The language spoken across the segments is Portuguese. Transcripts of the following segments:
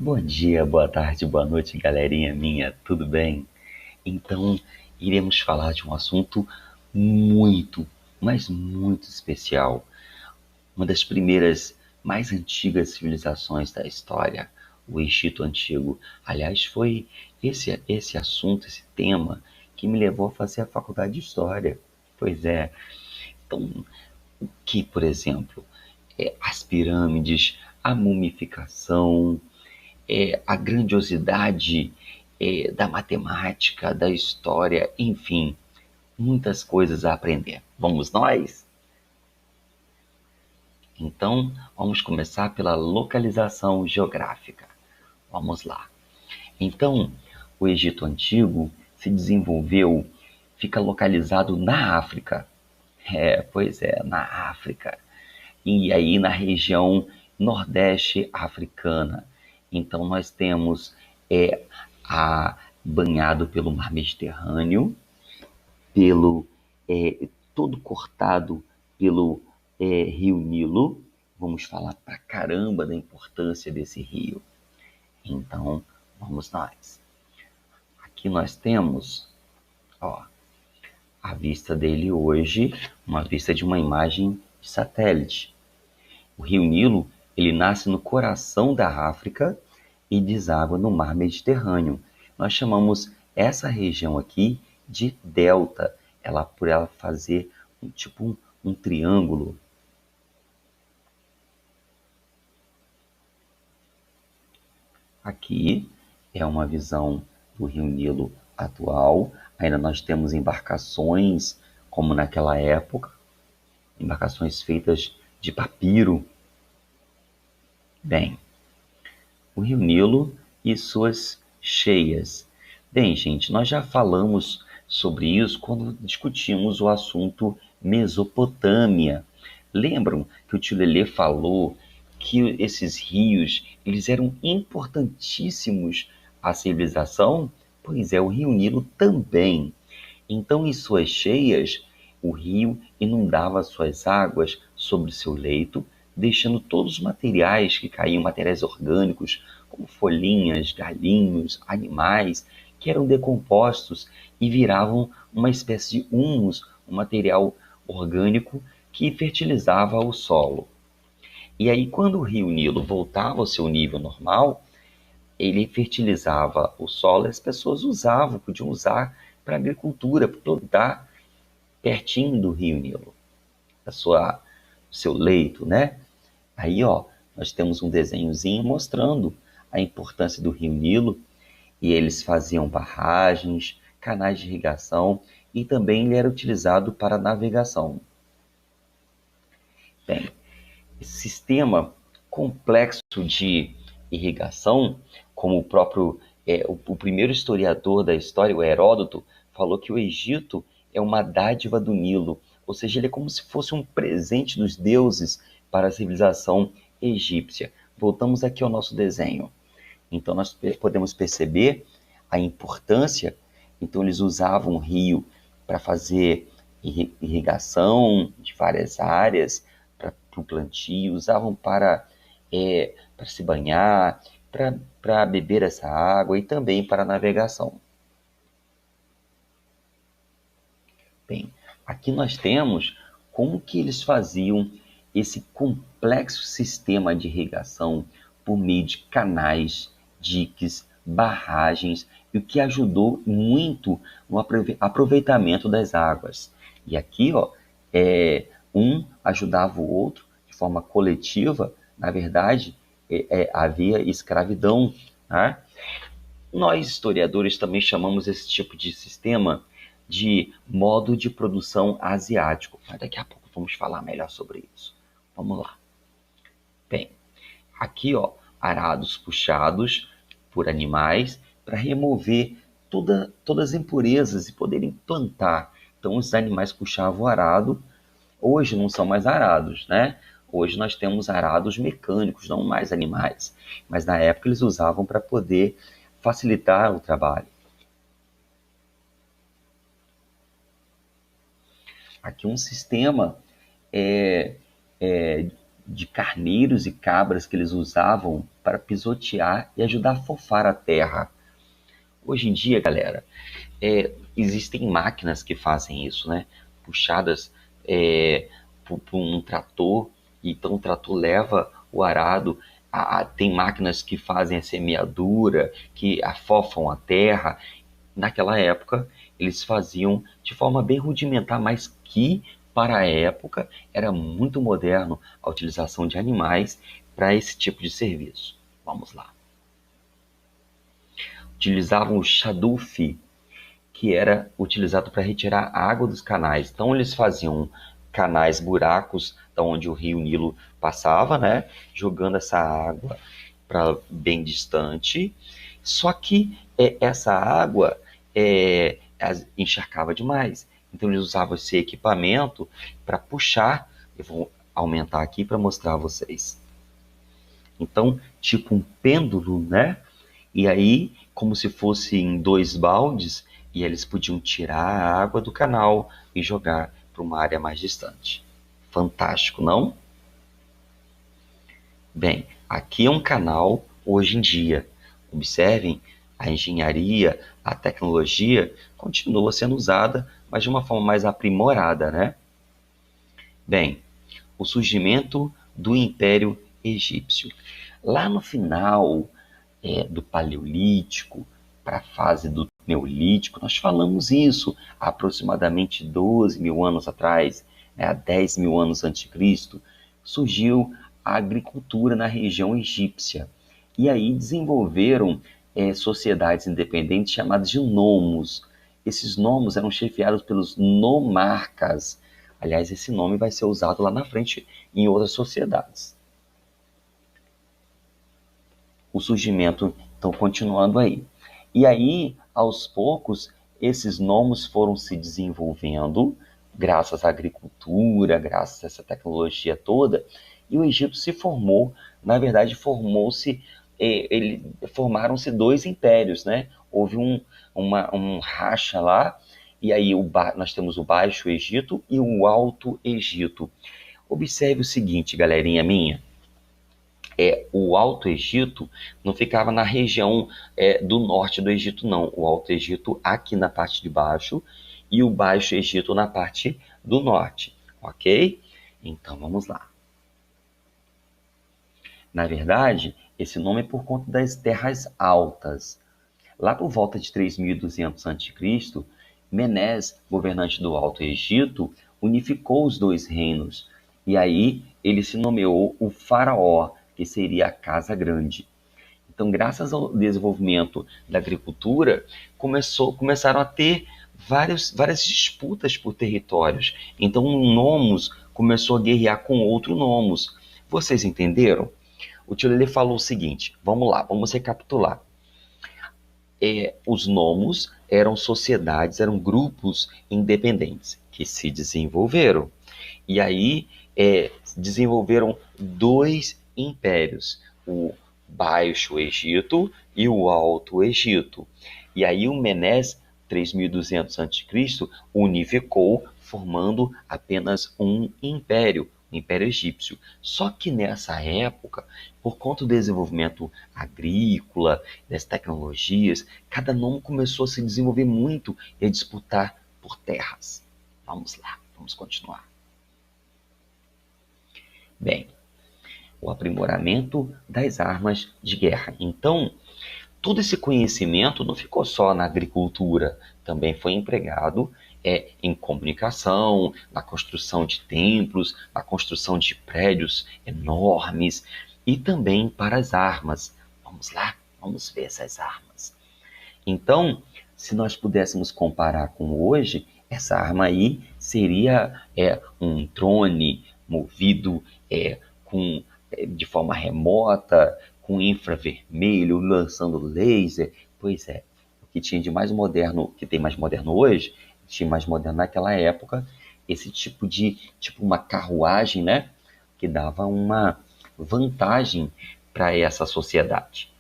Bom dia, boa tarde, boa noite, galerinha minha, tudo bem? Então, iremos falar de um assunto muito, mas muito especial. Uma das primeiras, mais antigas civilizações da história, o Egito Antigo. Aliás, foi esse assunto, esse tema, que me levou a fazer a faculdade de História. Pois é. Então, o que, por exemplo, as pirâmides, a mumificação, a grandiosidade da matemática, da história, enfim, muitas coisas a aprender. Vamos nós? Então, vamos começar pela localização geográfica. Vamos lá. Então, o Egito Antigo se desenvolveu, fica localizado na África. Pois é, na África. E aí na região nordeste africana. Então nós temos a banhado pelo mar Mediterrâneo, pelo todo cortado pelo rio Nilo. Vamos falar pra caramba da importância desse rio. Então vamos nós. Aqui nós temos, ó, a vista dele hoje, uma vista de uma imagem de satélite. O rio Nilo, ele nasce no coração da África e deságua no mar Mediterrâneo. Nós chamamos essa região aqui de delta, por ela fazer um triângulo. Aqui é uma visão do rio Nilo atual. Ainda nós temos embarcações, como naquela época, embarcações feitas de papiro. Bem, o rio Nilo e suas cheias. Bem, gente, nós já falamos sobre isso quando discutimos o assunto Mesopotâmia. Lembram que o tio Lelê falou que esses rios eles eram importantíssimos à civilização? Pois é, o rio Nilo também. Então, em suas cheias, o rio inundava suas águas sobre seu leito, deixando todos os materiais que caíam, materiais orgânicos, como folhinhas, galinhos, animais, que eram decompostos e viravam uma espécie de humus, um material orgânico que fertilizava o solo. E aí, quando o rio Nilo voltava ao seu nível normal, ele fertilizava o solo e as pessoas usavam, podiam usar para agricultura, para plantar pertinho do rio Nilo, seu leito, né? Aí, ó, nós temos um desenhozinho mostrando a importância do rio Nilo e eles faziam barragens, canais de irrigação e também ele era utilizado para navegação. Bem, esse sistema complexo de irrigação, como o primeiro historiador da história, o Heródoto, falou que o Egito é uma dádiva do Nilo, ou seja, ele é como se fosse um presente dos deuses para a civilização egípcia. Voltamos aqui ao nosso desenho. Então nós podemos perceber a importância. Então eles usavam o rio para fazer irrigação de várias áreas, para o plantio, usavam para se banhar, para beber essa água e também para navegação. Bem, aqui nós temos como que eles faziam esse complexo sistema de irrigação por meio de canais, diques, barragens, e o que ajudou muito no aproveitamento das águas. E aqui, ó, um ajudava o outro de forma coletiva. Na verdade, havia escravidão, tá? Nós, historiadores, também chamamos esse tipo de sistema de modo de produção asiático. Mas daqui a pouco vamos falar melhor sobre isso. Vamos lá. Bem, aqui, ó, arados puxados por animais para remover todas as impurezas e poderem plantar. Então, os animais puxavam o arado. Hoje não são mais arados, né? Hoje nós temos arados mecânicos, não mais animais. Mas na época eles usavam para poder facilitar o trabalho. Aqui um sistema de carneiros e cabras que eles usavam para pisotear e ajudar a fofar a terra. Hoje em dia, galera, existem máquinas que fazem isso, né? Puxadas por um trator, então o trator leva o arado. Tem máquinas que fazem a semeadura, que afofam a terra. Naquela época, eles faziam de forma bem rudimentar, mas que, para a época, era muito moderno a utilização de animais para esse tipo de serviço. Vamos lá. Utilizavam o chadufe, que era utilizado para retirar a água dos canais. Então, eles faziam canais, buracos, da onde o rio Nilo passava, né? Jogando essa água para bem distante. Só que essa água encharcava demais. Então, eles usavam esse equipamento para puxar. Eu vou aumentar aqui para mostrar a vocês. Então, tipo um pêndulo, né? E aí, como se fosse em 2 baldes, e eles podiam tirar a água do canal e jogar para uma área mais distante. Fantástico, não? Bem, aqui é um canal hoje em dia. Observem, a engenharia, a tecnologia continua sendo usada, mas de uma forma mais aprimorada, né? Bem, o surgimento do Império Egípcio. Lá no final do Paleolítico para a fase do Neolítico, nós falamos isso há aproximadamente 12 mil anos atrás, há 10 mil anos antes de Cristo, surgiu a agricultura na região egípcia. E aí desenvolveram sociedades independentes chamadas de nomos. Esses nomos eram chefiados pelos nomarcas. Aliás, esse nome vai ser usado lá na frente em outras sociedades. O surgimento, então, continuando aí. E aí, aos poucos, esses nomos foram se desenvolvendo, graças à agricultura, graças a essa tecnologia toda, e o Egito se formou, na verdade, formaram-se 2 impérios, né? Houve um racha lá, e aí nós temos o Baixo Egito e o Alto Egito. Observe o seguinte, galerinha minha, o Alto Egito não ficava na região do norte do Egito, não. O Alto Egito aqui na parte de baixo e o Baixo Egito na parte do norte, ok? Então vamos lá. Na verdade, esse nome é por conta das terras altas. Lá por volta de 3200 a.C., Menés, governante do Alto Egito, unificou os 2 reinos. E aí ele se nomeou o faraó, que seria a Casa Grande. Então, graças ao desenvolvimento da agricultura, começaram a ter várias disputas por territórios. Então, um nomos começou a guerrear com outro nomos. Vocês entenderam? O tio Lele falou o seguinte, vamos lá, vamos recapitular. Os nomos eram sociedades, eram grupos independentes que se desenvolveram. E aí desenvolveram 2 impérios, o Baixo Egito e o Alto Egito. E aí o Menés, 3200 a.C., unificou, formando apenas um império, o Império Egípcio. Só que nessa época, por conta do desenvolvimento agrícola, das tecnologias, cada nome começou a se desenvolver muito e a disputar por terras. Vamos lá, vamos continuar. Bem, o aprimoramento das armas de guerra. Então, todo esse conhecimento não ficou só na agricultura, também foi empregado em comunicação, na construção de templos, na construção de prédios enormes e também para as armas. Vamos lá, vamos ver essas armas. Então, se nós pudéssemos comparar com hoje, essa arma aí seria um drone movido de forma remota, com infravermelho, lançando laser. Pois é, o que tinha de mais moderno, que tem mais moderno hoje, tinha mais moderno naquela época, esse tipo uma carruagem, né, que dava uma vantagem para essa sociedade.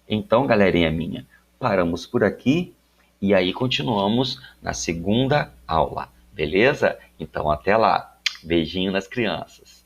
Então, galerinha minha, paramos por aqui e aí continuamos na segunda aula. Beleza? Então até lá. Beijinho nas crianças.